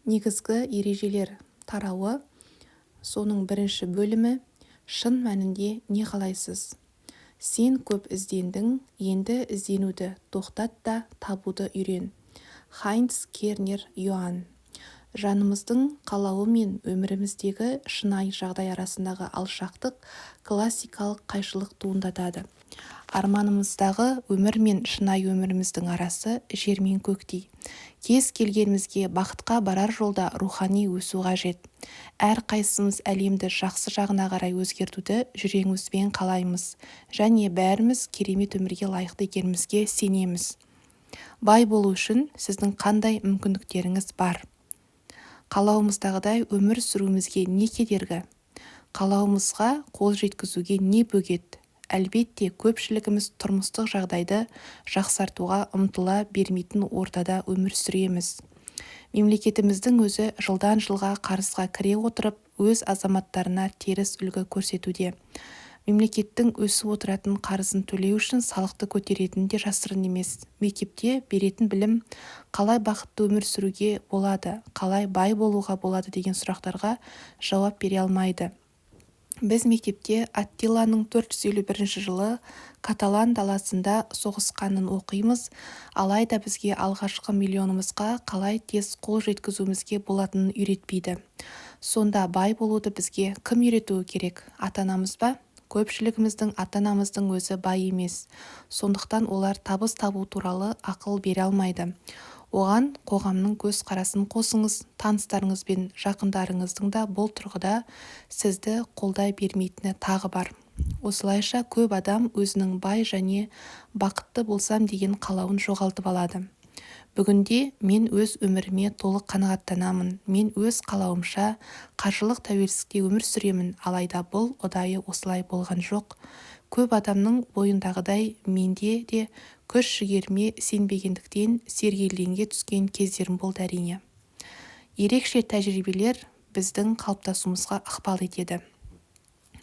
Негізгі ережелер тарауы, соның бірінші бөлімі, шын мәнінде не қалайсыз? Сен көп іздендің, енді ізденуді тоқтат та табуды үйрен. Хайнц Кернер Йоан. Жанымыздың қалауы мен өміріміздегі шынайы жағдай арасындағы алшақтық классикалық қайшылық туындатады. Арманымыздағы өмір мен шынайы өміріміздің арасы жер мен көктей. Кез келгенімізге бақытқа барар жолда рухани өсу қажет. Әр қайсымыз әлемді жақсы жағына қарай өзгертуді жүрегімізбен қалаймыз, және бәріміз керемет өмірге лайықты екенімізге сенеміз. Бай болу үшін сіздің қандай мүмкіндіктеріңіз бар? Қалауымыздағыдай өмір сүруімізге не кедергі? Қалауымызға қол жеткізуге не бөгет? Әлбетте, көпшілігіміз тұрмыстық жағдайды жақсартуға ұмтыла бермейтін ортада өмір сүреміз. Мемлекетіміздің өзі жылдан жылға қарызға кіре отырып, өз азаматтарына теріс үлгі көрсетуде. Мемлекеттің өсіп отыратын қарызын төлеу үшін салықты көтеретіні де жасырын емес. Мектепте беретін білім қалай бақытты өмір сүруге болады, қалай бай болуға болады деген сұрақтарға жауап бере алмайды. Біз мектепте Аттиланың 451 жылы Каталан даласында соғысқанын оқимыз, алайда бізге алғашқы миллионымызға қалай тез қол жеткізуімізге болатынын үйретпейді. Сонда бай болуды бізге кім үйретуі керек? Ата-анамыз ба? Көпшілігіміздің ата-анамыздың өзі бай емес. Сондықтан олар табыс табу туралы ақыл бере алмайды. Оған қоғамның көзқарасын қосыңыз, таныстарыңыз бен жақындарыңыздың да бұл тұрғыда сізді қолдай бермейтіні тағы бар. Осылайша көп адам өзінің бай және бақытты болсам деген қалауын жоғалтып алады. Бүгінде мен өз өміріме толық қанағаттанамын. Мен өз қалауымша қаржылық тәуелсіздікте өмір сүремін, алайда бұл ұдайы осылай болған жоқ. Көп адамның бойындағыдай менде де күш-жігеріме сенбегендіктен сергелдеңге түскен кездерім болды әрине. Ерекше тәжірибелер біздің қалыптасуымызға ықпал етеді.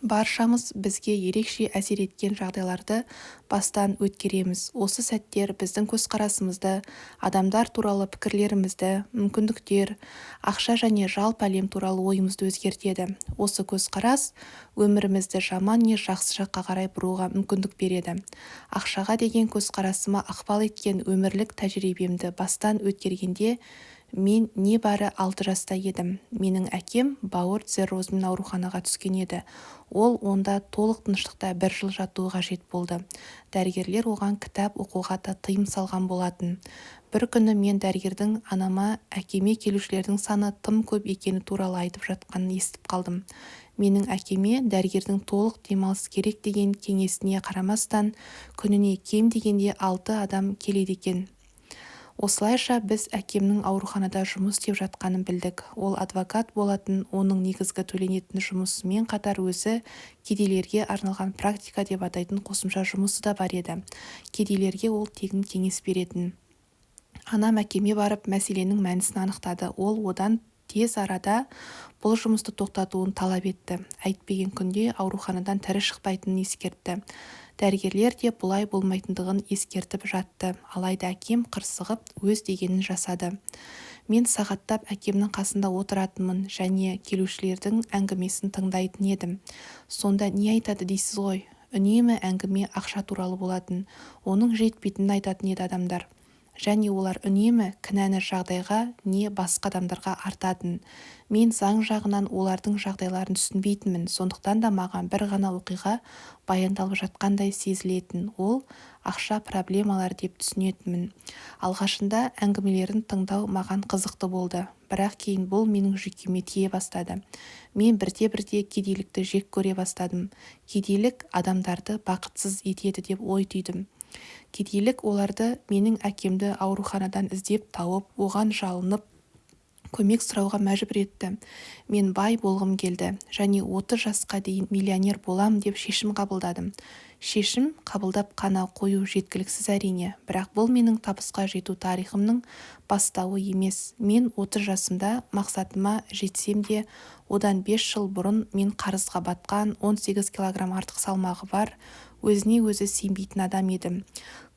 Баршамыз бізге ерекше әсер еткен жағдайларды бастан өткереміз. Осы сәттер біздің көзқарасымызды, адамдар туралы пікірлерімізді, мүмкіндіктер, ақша және жалпы әлем туралы ойымызды өзгертеді. Осы көзқарас өмірімізді жаман не жақсы жаққа қарай бұруға мүмкіндік береді. Ақшаға деген көзқарасыма ықпал еткен өмірлік тәжірибемді бастан өткергенде мен небәрі 6 жаста едім. Менің әкем бауыр циррозымен ауруханаға түскен еді. Ол онда толық тыныштықта 1 жыл жатуы қажет болды. Дәрігерлер оған кітап оқуға да тыйым салған болатын. Бір күні мен дәрігердің анама әкеме келушілердің саны тым көп екені туралы айтып жатқанын естіп қалдым. Менің әкеме дәрігердің толық демалыс керек деген кеңесіне қарамастан күніне кем дегенде 6 адам келеді екен. Осылайша біз әкемнің ауруханада жұмыс істеп жатқанын білдік. Ол адвокат болатын, оның негізгі төленетін жұмысымен қатар өзі кедейлерге арналған практика деп атайтын қосымша жұмысы да бар еді. Кедейлерге ол тегін кеңес беретін. Анам әкеме барып мәселенің мәнісін анықтады. Ол одан тез арада бұл жұмысты тоқтатуын талап етті. Әйтпеген күнде ауруханадан тірі шықпайтынын ескертті. Дәрігерлер де бұлай болмайтындығын ескертіп жатты. Алайда әкем қырсығып өз дегенін жасады. Мен сағаттап әкемнің қасында отыратынмын және келушілердің әңгімесін тыңдайтын едім. Сонда не айтады дейсіз ғой? Үнемі әңгіме ақша туралы болатын. Оның жетпейтінін айтатын еді адамдар. Және олар үнемі кінәні жағдайға не басқа адамдарға артатын. Мен заң жағынан олардың жағдайларын түсінбейтінмін, сондықтан да маған бір ғана оқиға баяндалып жатқандай сезілетін. Ол ақша проблемалар деп түсінетінмін. Алғашында әңгімелерін тыңдау маған қызықты болды, бірақ кейін бұл менің жүйкеме тие бастады. Мен бірте-бірте кедейлікті жек көре бастадым. Кедейлік адамдарды бақытсыз етеді деп ой түйдім. Кедейлік оларды менің әкемді ауруханадан іздеп тауып, оған жалынып, көмек сұрауға мәжбүр етті. Мен бай болғым келді және 30 жасқа дейін миллионер болам деп шешім қабылдадым. Шешім қабылдап қана қою жеткіліксіз әрине, бірақ бұл менің табысқа жету тарихымның бастауы емес. Мен 30 жасымда мақсатыма жетсем де, одан 5 жыл бұрын мен қарызға батқан, 18 килограмм артық салмағы бар, өзіне өзі сенбейтін адам едім.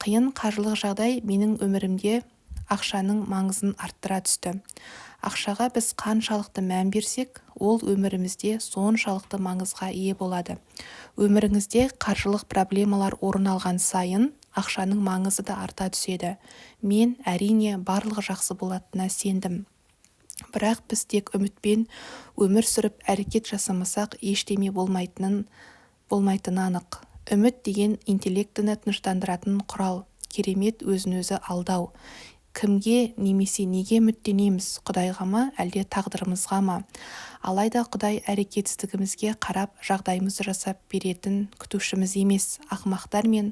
Қиын қаржылық жағдай менің өмірімде ақшаның маңызын арттыра түсті. Ақшаға біз қаншалықты мән берсек, ол өмірімізде соншалықты маңызға ие болады. Өміріңізде қаржылық проблемалар орын алған сайын, ақшаның маңызы да арта түседі. Мен әрине барлығы жақсы болатынына сендім. Бірақ біз тек үмітпен өмір сүріп әрекет жасамасақ ештеме болмайтыны анық. Үміт деген интеллектіні тыныштандыратын құрал, керемет өзін-өзі алдау. Кімге немесе неге үміттенеміз, Құдайға ма, әлде тағдырымызға ма? Алайда Құдай әрекетсіздігімізге қарап жағдайымызды жасап беретін күтушіміз емес. Ақымақтар мен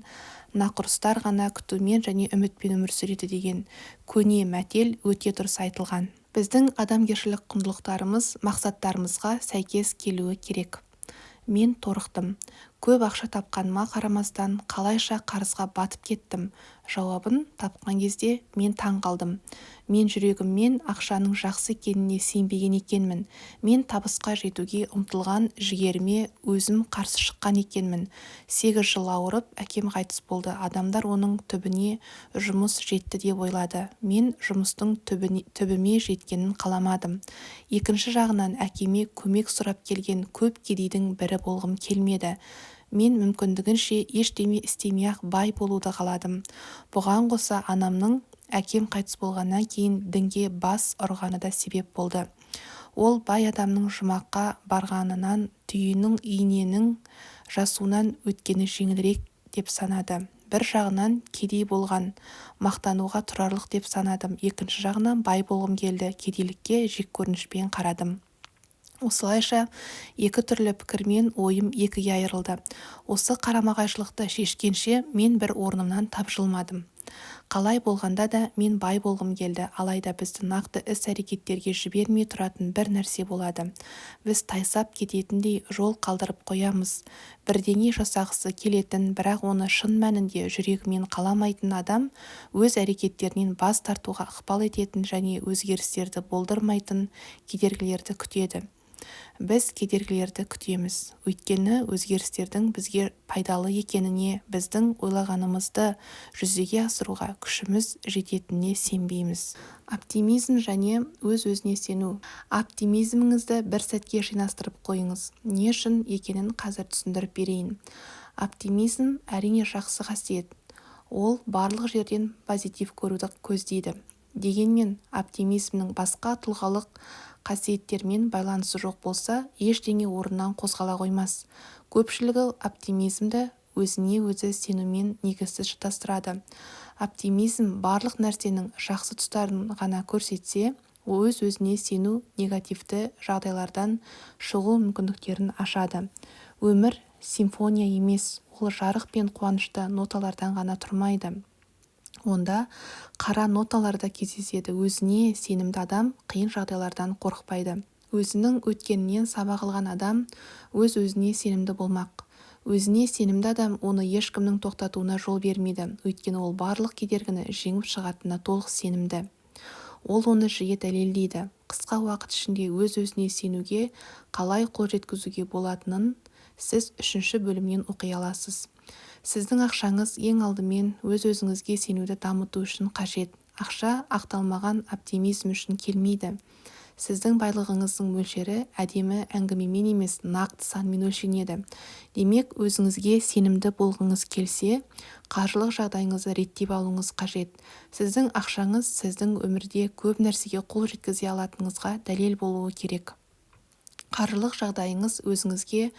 нақұрыстар ғана күтумен және үмітпен өмір сүреді деген көне мәтел өте дұрыс айтылған. Біздің адамгершілік құндылықтарымыз мақсаттарымызға сәйкес келуі керек. Мен торықтым. Көп ақша тапқаныма қарамастан қалайша қарызға батып кеттім. Жауабын тапқан кезде мен таң қалдым. Мен жүрегіммен ақшаның жақсы екеніне сенбеген екенмін. Мен табысқа жетуге ұмтылған жігеріме өзім қарсы шыққан екенмін. 8 жыл ауырып, әкем қайтыс болды. Адамдар оның түбіне жұмыс жетті деп ойлады. Мен жұмыстың түбіме жеткенін қаламадым. Екінші жағынан әкеме көмек сұрап келген көп кедейдің бірі болғым келмеді. Мен мүмкіндігінше ештеме істемей-ақ бай болуды қаладым. Бұған қоса анамның әкем қайтыс болғаннан кейін дінге бас ұрғаны да себеп болды. Ол бай адамның жұмаққа барғанынан түйенің иненің жасуынан өткені жеңілірек деп санады. Бір жағынан кедей болған, мақтануға тұрарлық деп санадым. Екінші жағынан бай болғым келді, кедейлікке жеккөрінішпен қарадым. Осылайша екі түрлі пікірмен ойым екіге айырылды. Осы қарама-қайшылықты шешкенше мен бір орнымнан тапжылмадым. Қалай болғанда да мен бай болғым келді, алайда бізді нақты іс-әрекеттерге жібермей тұратын бір нәрсе болады. Біз тайсап кететіндей жол қалдырып қоямыз. Бірдеңе жасағысы келетін, бірақ оны шын мәнінде жүрегімен қаламайтын адам өз әрекеттерінен бас тартуға ықпал ететін және өзгерістерді болдырмайтын кедергілерді күтеді. Біз кедергілерді күтеміз, өйткені өзгерістердің бізге пайдалы екеніне, біздің ойлағанымызды жүзеге асыруға күшіміз жететініне сенбейміз. Оптимизм және өз-өзіне сену. Оптимизміңізді бір сәтке жинастырып қойыңыз. Не үшін екенін қазір түсіндіріп берейін. Оптимизм әрине жақсы қасиет. Ол барлық жерден позитив көруді көздейді. Дегенмен оптимизмнің басқа тұлғалық қасиеттермен байланысы жоқ болса, ештеңе орнынан қозғала қоймас. Көпшілігі оптимизмді өзіне өзі сенумен негізсіз шатастырады. Оптимизм барлық нәрсенің жақсы тұстарын ғана көрсетсе, өз-өзіне сену негативті жағдайлардан шығу мүмкіндіктерін ашады. Өмір симфония емес, ол жарық пен қуанышты ноталардан ғана тұрмайды. Онда қара ноталарда кездеседі. Өзіне сенімді адам қиын жағдайлардан қорықпайды. Өзінің өткенінен сабақ алған адам өз-өзіне сенімді болмақ. Өзіне сенімді адам оны ешкімнің тоқтатуына жол бермейді, өйткені ол барлық кедергіні жеңіп шығатынына толық сенімді. Ол оны жиі дәлелдейді. Қысқа уақыт ішінде өз-өзіне сенуге қалай қол жеткізуге болатынын сіз 3-ші бөлімнен оқи аласыз. Сіздің ақшаңыз ең алдымен өз-өзіңізге сенуді дамыту үшін қажет. Ақша ақталмаған оптимизм үшін келмейді. Сіздің байлығыңыздың мөлшері әдемі әңгімемен емес, нақты санмен өлшенеді. Демек, өзіңізге сенімді болғыңыз келсе, қаржылық жағдайыңызды реттеп алуыңыз қажет. Сіздің ақшаңыз сіздің өмірде көп нәрсеге қол жеткізе алатыныңызға дәлел болуы керек. Қаржылық жағдайыңыз өзіңізге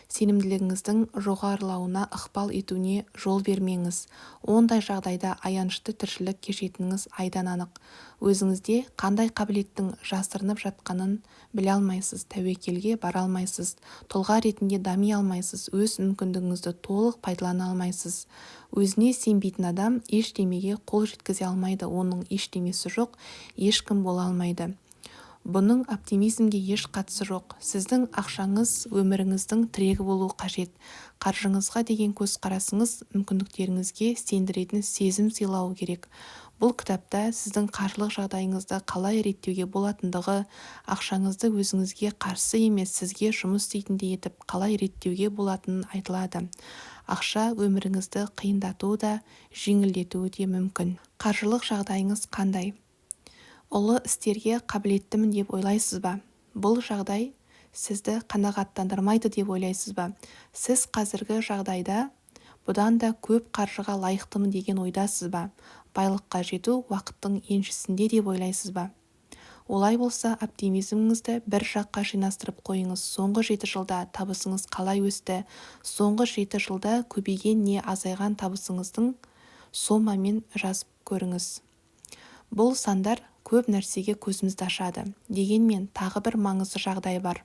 сенімділігіңіздің жоғарылауына ықпал етуіне жол бермеңіз. Ондай жағдайда аянышты тіршілік кешетініңіз айдан анық. Өзіңізде қандай қабілеттің жасырынып жатқанын біле алмайсыз, тәуекелге бара алмайсыз, тұлға ретінде дами алмайсыз, өз мүмкіндігіңізді толық пайдалана алмайсыз. Өзіне сенбейтін адам ештемеге қол жеткізе алмайды, оның ештемесі жоқ, ешкім бола алмайды. Бұның оптимизмге еш қатысы жоқ. Сіздің ақшаңыз өміріңіздің тірегі болуы қажет. Қаржыңызға деген көзқарасыңыз мүмкіндіктеріңізге сендіретін сезім сыйлауы керек. Бұл кітапта сіздің қаржылық жағдайыңызды қалай реттеуге болатындығы, ақшаңызды өзіңізге қарсы емес, сізге жұмыс істейтіндей етіп қалай реттеуге болатынын айтылады. Ақша өміріңізді қиындатуы да, жеңілдетуі де мүмкін. Қаржылық жағдайыңыз қандай? Ұлы істерге қабілеттімін деп ойлайсыз ба? Бұл жағдай сізді қанағаттандырмайды деп ойлайсыз ба? Сіз қазіргі жағдайда бұдан да көп қаржыға лайықтымын деген ойдасыз ба? Байлыққа жету уақыттың еншісінде деп ойлайсыз ба? Олай болса, оптимизміңізді бір жаққа жинастырып қойыңыз. Соңғы 7 жылда табысыңыз қалай өсті? Соңғы 7 жылда көбейген не азайған табысыңыздың сомамен жазып көріңіз. Бұл сандар көп нәрсеге көзімізді ашады. Дегенмен тағы бір маңызды жағдай бар.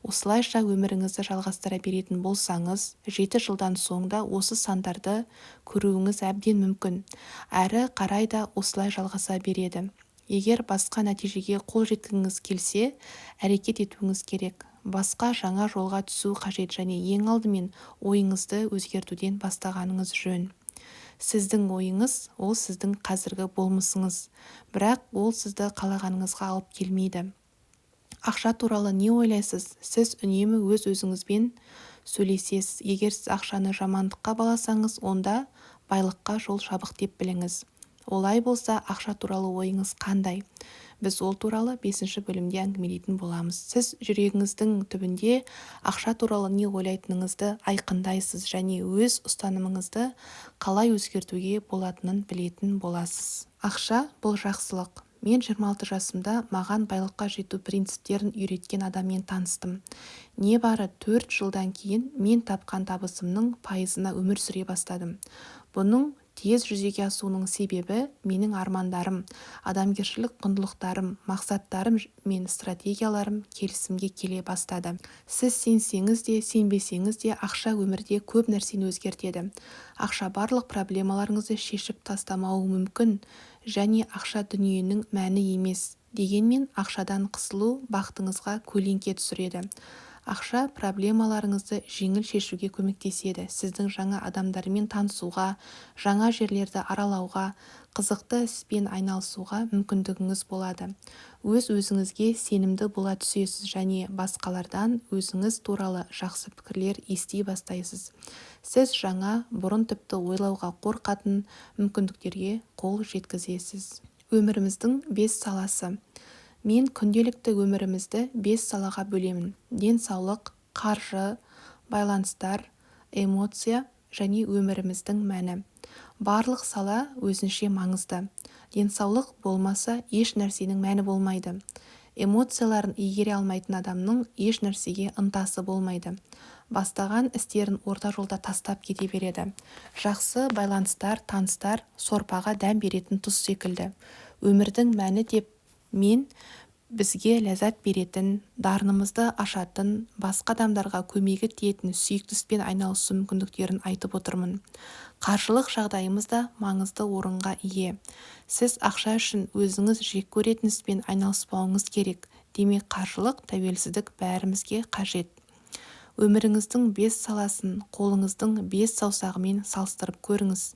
Осылайша өміріңізді жалғастыра беретін болсаңыз, 7 жылдан соң да осы сандарды көруіңіз әбден мүмкін. Әрі қарай да осылай жалғаса береді. Егер басқа нәтижеге қол жеткіңіз келсе, әрекет етуіңіз керек. Басқа жаңа жолға түсу қажет және ең алдымен ойыңызды өзгертуден бастағаныңыз жөн. Сіздің ойыңыз – ол сіздің қазіргі болмысыңыз, бірақ ол сізді қалағаныңызға алып келмейді. Ақша туралы не ойлайсыз? Сіз үнемі өз-өзіңізбен сөйлесесіз. Егер сіз ақшаны жамандыққа баласаңыз, онда байлыққа жол жабық деп біліңіз. Олай болса, ақша туралы ойыңыз қандай? Біз ол туралы 5-ші бөлімде әңгімелейтін боламыз. Сіз жүрегіңіздің түбінде ақша туралы не ойлайтыныңызды айқындайсыз және өз ұстанымыңызды қалай өзгертуге болатынын білетін боласыз. Ақша – бұл жақсылық. Мен 26 жасымда маған байлыққа жету принциптерін үйреткен адаммен таныстым. Небары 4 жылдан кейін мен тапқан табысымның пайызына өмір сүре бастадым. Бұның тез жүзеге асуының себебі менің армандарым, адамгершілік құндылықтарым, мақсаттарым мен стратегияларым келісімге келе бастады. Сіз сенсеңіз де, сенбесеңіз де, ақша өмірде көп нәрсені өзгертеді. Ақша барлық проблемаларыңызды шешіп тастамауы мүмкін және ақша дүниенің мәні емес. Дегенмен ақшадан қысылу бақытыңызға көлеңке түсіреді. Ақша проблемаларыңызды жеңіл шешуге көмектеседі. Сіздің жаңа адамдармен танысуға, жаңа жерлерді аралауға, қызықты іспен айналысуға мүмкіндігіңіз болады. Өз-өзіңізге сенімді бола түсесіз және басқалардан өзіңіз туралы жақсы пікірлер ести бастайсыз. Сіз жаңа, бұрын тіпті ойлауға қорқатын мүмкіндіктерге қол жеткізесіз. Өміріміздің 5 саласы. Мен күнделікті өмірімізді 5 салаға бөлемін. Денсаулық, қаржы, байланыстар, эмоция және өміріміздің мәні. Барлық сала өзінше маңызды. Денсаулық болмаса еш нәрсенің мәні болмайды. Эмоцияларын игере алмайтын адамның еш нәрсеге ынтасы болмайды. Бастаған істерін орта жолда тастап кете береді. Жақсы байланыстар, таныстар сорпаға дәм беретін тұз секілді. Өмірдің мәні деп мен бізге ләззат беретін, дарынымызды ашатын, басқа адамдарға көмегі тиетін сүйікті іспен айналысу мүмкіндіктерін айтып отырмын. Қаржылық жағдайымыз да маңызды орынға ие. Сіз ақша үшін өзіңіз жек көретін іспен айналыспауыңыз керек. Демек, қаржылық тәуелсіздік бәрімізге қажет. Өміріңіздің 5 саласын қолыңыздың 5 саусағымен салыстырып көріңіз.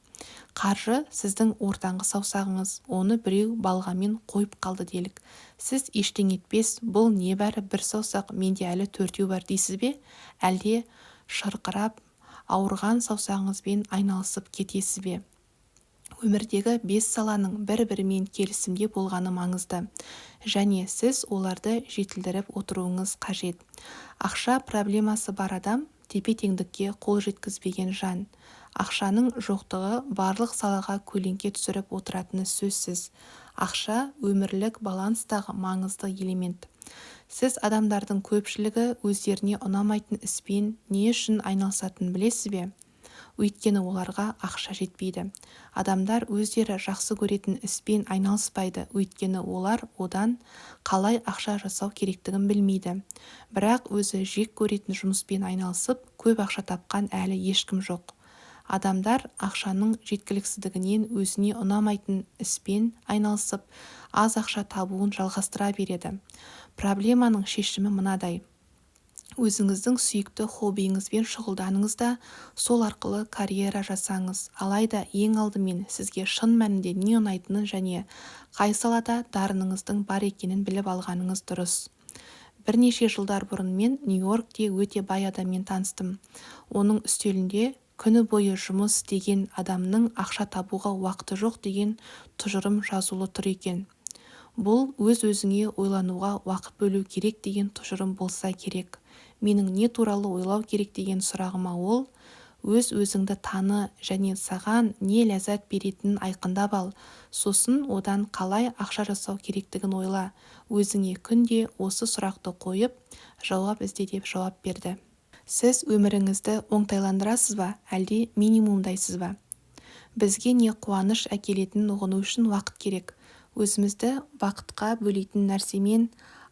Қаржы сіздің ортаңғы саусағыңыз, оны біреу балғамен қойып қалды делік. Сіз ештеңе етпес, бұл небәрі 1 саусақ, менде әлі 4 бар дейсіз бе? Әлде шырқырап, ауырған саусағыңызбен айналысып кетесіз бе? Өмірдегі 5 саланың бір-бірімен келісімде болғаны маңызды, және сіз оларды жетілдіріп отыруыңыз қажет. Ақша проблемасы бар адам тепе-теңдікке қол жеткізбеген жан. Ақшаның жоқтығы барлық салаға көлеңке түсіріп отыратыны сөзсіз. Ақша өмірлік баланстағы маңызды элемент. Сіз адамдардың көпшілігі өздеріне ұнамайтын іспен не үшін айналысатынын білесіз бе? Өйткені оларға ақша жетпейді. Адамдар өздері жақсы көретін іспен айналыспайды, өйткені олар одан қалай ақша жасау керектігін білмейді. Бірақ өзі жек көретін жұмыспен айналысып, көп ақша тапқан әлі ешкім жоқ. Адамдар ақшаның жеткіліксіздігінен өзіне ұнамайтын іспен айналысып, аз ақша табуын жалғастыра береді. Проблеманың шешімі мынадай. Өзіңіздің сүйікті хоббиіңізбен шұғылданыңыз да, сол арқылы карьера жасаңыз. Алайда ең алдымен сізге шын мәнінде не ұнайтынын және қай салада дарыныңыздың бар екенін біліп алғаныңыз дұрыс. Бірнеше жылдар бұрын мен Нью-Йоркте өте бай адаммен таныстым. Оның үстелінде күні бойы жұмыс істеген адамның ақша табуға уақыты жоқ деген тұжырым жазулы тұр екен. Бұл өз-өзіңе ойлануға уақыт бөлу керек деген тұжырым болса керек. Менің не туралы ойлау керек деген сұрағыма ол, өз-өзіңді таны және саған не ләззат беретінін айқындап ал, сосын одан қалай ақша жасау керектігін ойла. Өзіңе күнде осы сұрақты қойып, жауап ізде деп жауап берді. Сіз өміріңізді оңтайландырасыз ба, әлде минимумдайсыз ба? Бізге не қуаныш әкелетінін ұғыну үшін уақыт керек. Өзімізді бақытқа бөлейтін нәрсемен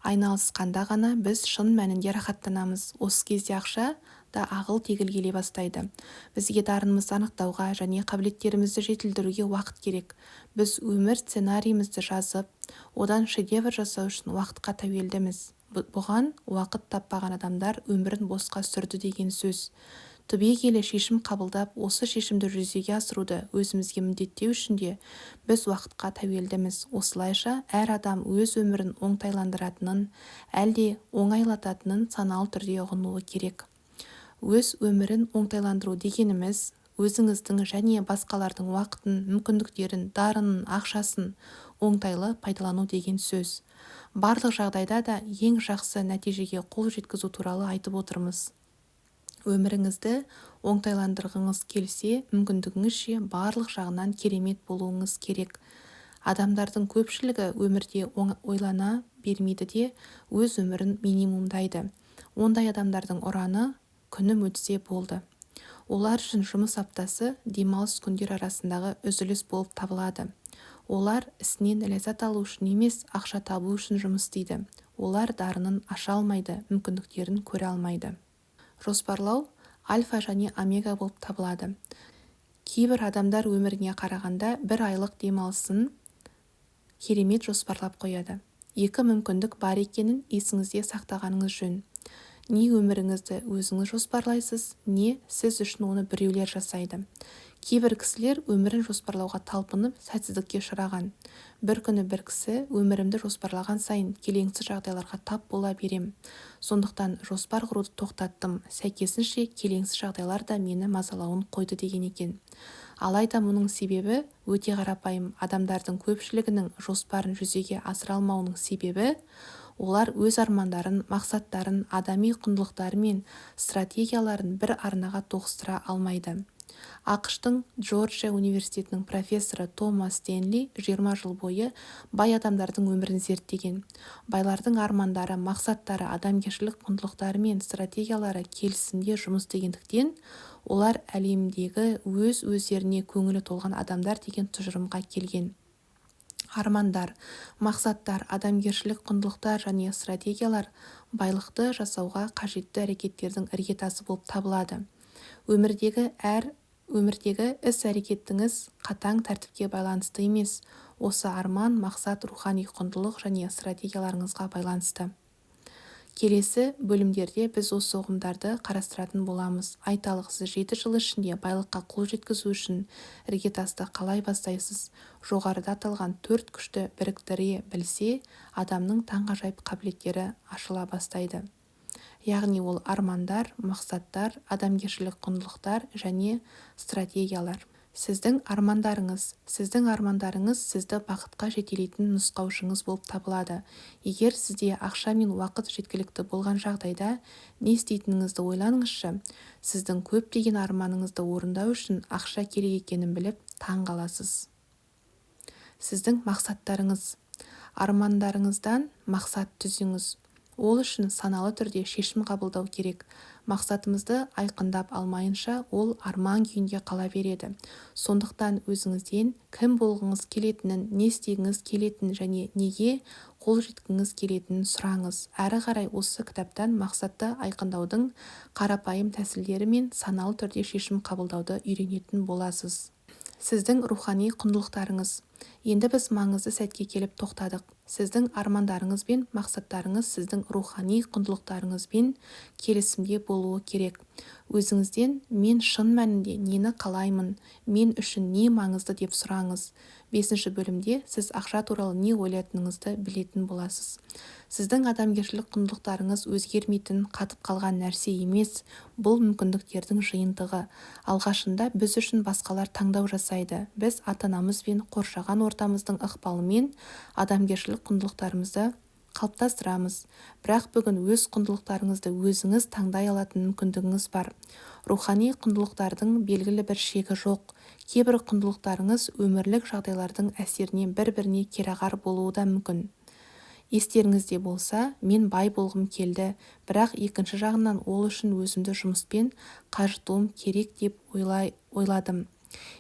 айналысқанда ғана біз шын мәнінде рахаттанамыз. Осы кезде ақша да ағыл-тегіл келе бастайды. Бізге дарынымызды анықтауға және қабілеттерімізді жетілдіруге уақыт керек. Біз өмір сценарийімізді жазып, одан шедевр жасау үшін уақытқа тәуелдіміз. Бұған уақыт таппаған адамдар өмірін босқа сүрді деген сөз. Түбегейлі шешім қабылдап, осы шешімді жүзеге асыруды өзімізге міндеттеу үшін де біз уақытқа тәуелдіміз. Осылайша әр адам өз өмірін оңтайландыратынын, әлде оңайлататынын саналы түрде ұғынуы керек. Өз өмірін оңтайландыру дегеніміз, өзіңіздің және басқалардың уақытын, мүмкіндіктерін, дарынын, ақшасын оңтайлы пайдалану деген сөз. Барлық жағдайда да ең жақсы нәтижеге қол жеткізу туралы айтып отырмыз. Өміріңізді оңтайландырғыңыз келсе, мүмкіндігіңізше барлық жағынан керемет болуыңыз керек. Адамдардың көпшілігі өмірде ойлана бермейді де өз өмірін минимумдайды. Ондай адамдардың ұраны күнім өтсе болды. Олар үшін жұмыс аптасы демалыс күндер арасындағы үзіліс болып табылады. Олар ісінен ләззат алу үшін емес, ақша табу үшін жұмыс істейді. Олар дарынын аша алмайды, мүмкіндіктерін көре алмайды. Жоспарлау альфа және омега болып табылады. Кейбір адамдар өміріне қарағанда бір айлық демалысын керемет жоспарлап қояды. Екі мүмкіндік бар екенін есіңізде сақтағаныңыз жөн. Не өміріңізді өзіңіз жоспарлайсыз, не сіз үшін оны біреулер жасайды. Кейбір кісілер өмірін жоспарлауға талпынып, сәтсіздікке ұшыраған. Бір күні бір кісі өмірімді жоспарлаған сайын келеңсіз жағдайларға тап бола берем. Сондықтан жоспар құруды тоқтаттым. Сәйкесінше келеңсіз жағдайлар да мені мазалауын қойды деген екен. Алайда мұның себебі өте қарапайым. Адамдардың көпшілігінің жоспарын жүзеге асыра алмауының себебі олар өз армандарын, мақсаттарын, адами құндылықтары мен стратегияларын бір арнаға тоғыстыра алмайды. ақш-тың Джорджия университетінің профессоры Томас Стенли 20 жыл бойы бай адамдардың өмірін зерттеген. Байлардың армандары, мақсаттары, адамгершілік құндылықтары мен стратегиялары келісімде жұмыс істегендіктен олар әлемдегі өз-өздеріне көңілі толған адамдар деген тұжырымға келген. Армандар, мақсаттар, адамгершілік құндылықтар және стратегиялар байлықты жасауға қажетті әрекеттердің іргетасы болып табылады. Өмірдегі іс-әрекетіңіз қатаң тәртіпке байланысты емес, осы арман, мақсат, рухани құндылық және стратегияларыңызға байланысты. Келесі бөлімдерде біз осы ұғымдарды қарастыратын боламыз. Айталық, сіз 7 жыл ішінде байлыққа қол жеткізу үшін іргетасты қалай бастайсыз? Жоғарыда аталған 4 күшті біріктіре білсе, адамның таңғажайып қабілеттері ашыла бастайды. Яғни ол армандар, мақсаттар, адамгершілік құндылықтар және стратегиялар. Сіздің армандарыңыз сізді бақытқа жетелейтін нұсқаушыңыз болып табылады. Егер сізде ақша мен уақыт жеткілікті болған жағдайда не істейтініңізді ойланыңызшы. Сіздің көптеген арманыңызды орындау үшін ақша керек екенін біліп таң қаласыз. Сіздің мақсаттарыңыз. Армандарыңыздан мақсат түзіңіз. Ол үшін саналы түрде шешім қабылдау керек. Мақсатымызды айқындап алмайынша ол арман күйінде қала береді. Сондықтан өзіңізден кім болғыңыз келетінін, не істегіңіз келетінін және неге қол жеткіңіз келетінін сұраңыз. Әрі қарай осы кітаптан мақсатты айқындаудың қарапайым тәсілдері мен саналы түрде шешім қабылдауды үйренетін боласыз. Сіздің рухани құндылықтарыңыз. Енді біз маңызды сәтке келіп тоқтадық. Сіздің армандарыңыз бен мақсаттарыңыз сіздің рухани құндылықтарыңызбен келісімде болуы керек. Өзіңізден мен шын мәнінде нені қалаймын, мен үшін не маңызды деп сұраңыз. 5 бөлімде сіз ақша туралы не ойлайтыныңызды білетін боласыз. Сіздің адамгершілік құндылықтарыңыз өзгермейтін, қатып қалған нәрсе емес, бұл мүмкіндіктердің жиынтығы. Алғашында біз үшін басқалар таңдау жасайды. Біз ата-анамыз бен қоршаған ортамыздың ықпалымен адамгершілік құндылықтарымызды қалыптастырамыз. Бірақ бүгін өз құндылықтарыңызды өзіңіз таңдай алатын мүмкіндігіңіз бар. Рухани құндылықтардың белгілі бір шегі жоқ. Кейбір құндылықтарыңыз өмірлік жағдайлардың әсерінен бір-біріне кереғар болуы да мүмкін. Естеріңізде болса, мен бай болғым келді, бірақ екінші жағынан ол үшін өзімді жұмыспен қажытуым керек деп ойладым.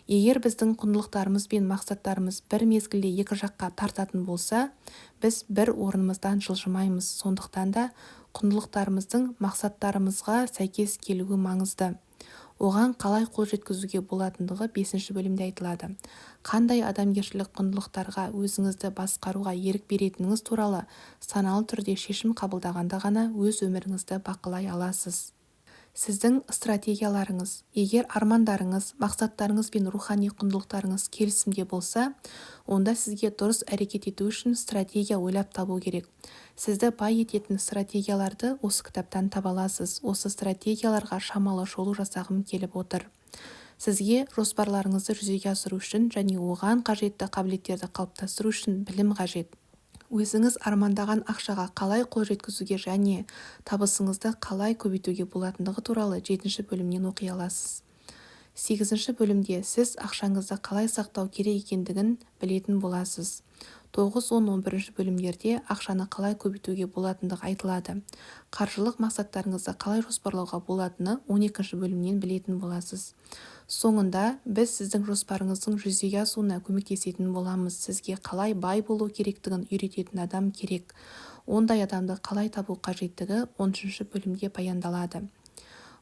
Егер біздің құндылықтарымыз бен мақсаттарымыз бір мезгілде екі жаққа тартатын болса, біз бір орнымыздан жылжымаймыз. Сондықтан да құндылықтарымыздың мақсаттарымызға сәйкес келуі маңызды. Оған қалай қол жеткізуге болатындығы 5 бөлімде айтылады. Қандай адамгершілік құндылықтарға өзіңізді басқаруға ерік беретініңіз туралы саналы түрде шешім қабылдағанда ғана өз өміріңізді бақылай аласыз. Сіздің стратегияларыңыз. Егер армандарыңыз, мақсаттарыңыз бен рухани құндылықтарыңыз келісімде болса, онда сізге дұрыс әрекет ету үшін стратегия ойлап табу керек. Сізді бай ететін стратегияларды осы кітаптан таба аласыз. Осы стратегияларға шамалы шолу жасағым келіп отыр. Сізге жоспарларыңызды жүзеге асыру үшін және оған қажетті қабілеттерді қалыптастыру үшін білім қажет. Өзіңіз армандаған ақшаға қалай қол жеткізуге және табысыңызды қалай көбейтуге болатындығы туралы 7 бөлімнен оқи аласыз. 8 бөлімде сіз ақшаңызды қалай сақтау керек екендігін білетін боласыз. 9-10-11 бөлімдерде ақшаны қалай көбейтуге болатындығы айтылады. Қаржылық мақсаттарыңызды қалай жоспарлауға болатыны 12 бөлімнен білетін боласыз. Соңында біз сіздің жоспарыңыздың жүзеге асуына көмектесетін боламыз. Сізге қалай бай болу керектігін үйрететін адам керек. Ондай адамды қалай табу қажеттігі 13 бөлімде баяндалады.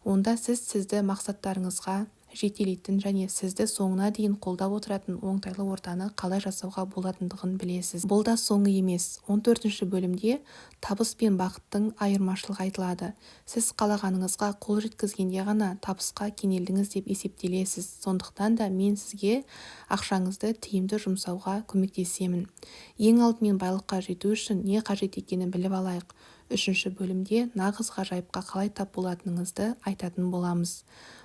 Онда сізді мақсаттарыңызға жетелейтін және сізді соңына дейін қолдап отыратын оңтайлы ортаны қалай жасауға болатындығын білесіз. Бұл да соңы емес. 14 бөлімде табыс пен бақыттың айырмашылығы айтылады. Сіз қалағаныңызға қол жеткізгенде ғана табысқа кенелдіңіз деп есептелесіз. Сондықтан да мен сізге ақшаңызды тиімді жұмсауға көмектесемін. Ең алдымен байлыққа жету үшін не қажет екенін біліп алайық. 3 бөлімде нағыз ғажайыпқа қалай тап болатыныңызды айтатын боламыз.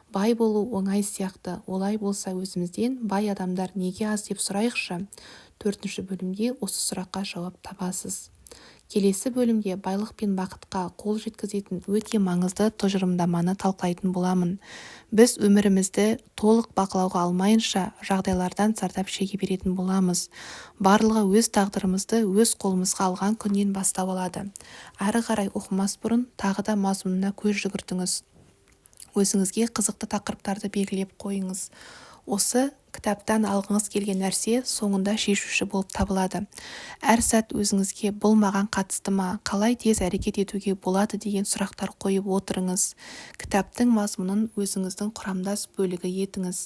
Бай болу оңай сияқты. Олай болса өзімізден бай адамдар неге аз деп сұрайықшы. 4 бөлімде осы сұраққа жауап табасыз. Келесі бөлімде байлық пен бақытқа қол жеткізетін өте маңызды тұжырымдаманы талқылайтын боламын. Біз өмірімізді толық бақылауға алмайынша жағдайлардан зардап шеге беретін боламыз. Барлығы өз тағдырымызды өз қолымызға алған күннен бастап алады. Әрі қарай оқымас бұрын тағы да мазмұнына көз жүгіртіңіз. Өзіңізге қызықты тақырыптарды белгілеп қойыңыз. Осы кітаптан алғыңыз келген нәрсе соңында шешуші болып табылады. Әр сәт өзіңізге бұл маған қатысты ма, қалай тез әрекет етуге болады деген сұрақтар қойып отырыңыз. Кітаптың мазмұнын өзіңіздің құрамдас бөлігі етіңіз.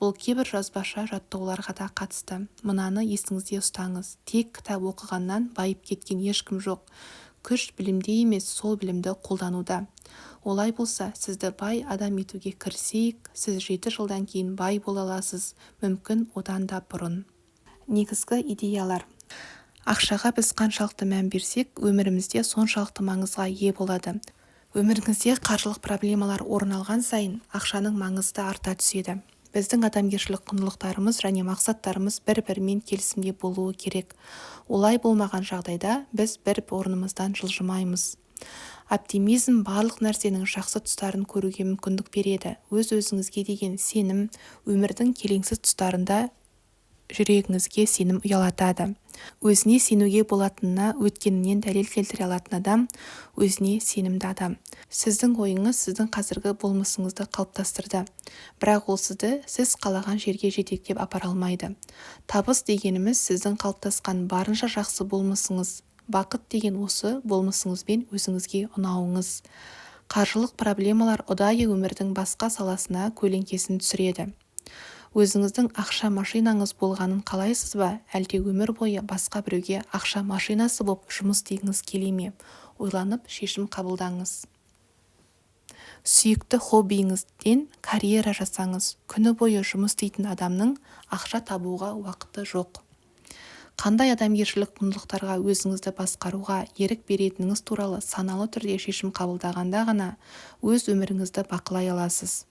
Бұл кейбір жазбаша жаттығуларға да қатысты. Мынаны есіңізде ұстаңыз. Тек кітап оқығаннан байып кеткен ешкім жоқ. Күш білімде емес, сол білімді қолдануда. Олай болса, сізді бай адам етуге кірісейік, сіз 7 жылдан кейін бай бола аласыз, мүмкін одан да бұрын. Негізгі идеялар. Ақшаға біз қаншалықты мән берсек, өмірімізде соншалықты маңызға ие болады. Өміріңізде қаржылық проблемалар орын алған сайын, ақшаның маңызы да арта түседі. Біздің адамгершілік құндылықтарымыз және мақсаттарымыз бір-бірімен келісімде болуы керек. Олай болмаған жағдайда біз бір орнымыздан жылжымаймыз. Оптимизм барлық нәрсенің жақсы тұстарын көруге мүмкіндік береді. Өз-өзіңізге деген сенім өмірдің келеңсіз тұстарында жүрегіңізге сенім ұялатады. Өзіне сенуге болатынына өткенінен дәлел келтіре алатын адам өзіне сенімді адам. Сіздің ойыңыз сіздің қазіргі болмысыңызды қалыптастырды. Бірақ ол сізді сіз қалаған жерге жетектеп апара алмайды. Табыс дегеніміз сіздің қалыптасқан барынша жақсы болмысыңыз. Бақыт деген осы болмысыңызбен өзіңізге ұнауыңыз. Қаржылық проблемалар ұдайы өмірдің басқа саласына көлеңкесін түсіреді. Өзіңіздің ақша машинаңыз болғанын қалайсыз ба, әлде өмір бойы басқа біреуге ақша машинасы болып жұмыс істегіңіз келе ме? Ойланып шешім қабылдаңыз. сүйікті хоббиіңізден карьера жасаңыз. Күні бойы жұмыс істейтін адамның ақша табуға уақыты жоқ. Қандай адамгершілік құндылықтарға өзіңізді басқаруға ерік беретініңіз туралы саналы түрде шешім қабылдағанда ғана өз өміріңізді бақылай аласыз.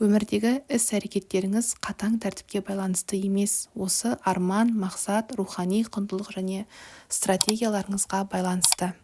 Өмірдегі іс-әрекеттеріңіз қатаң тәртіпке байланысты емес, осы арман, мақсат, рухани құндылық және стратегияларыңызға байланысты.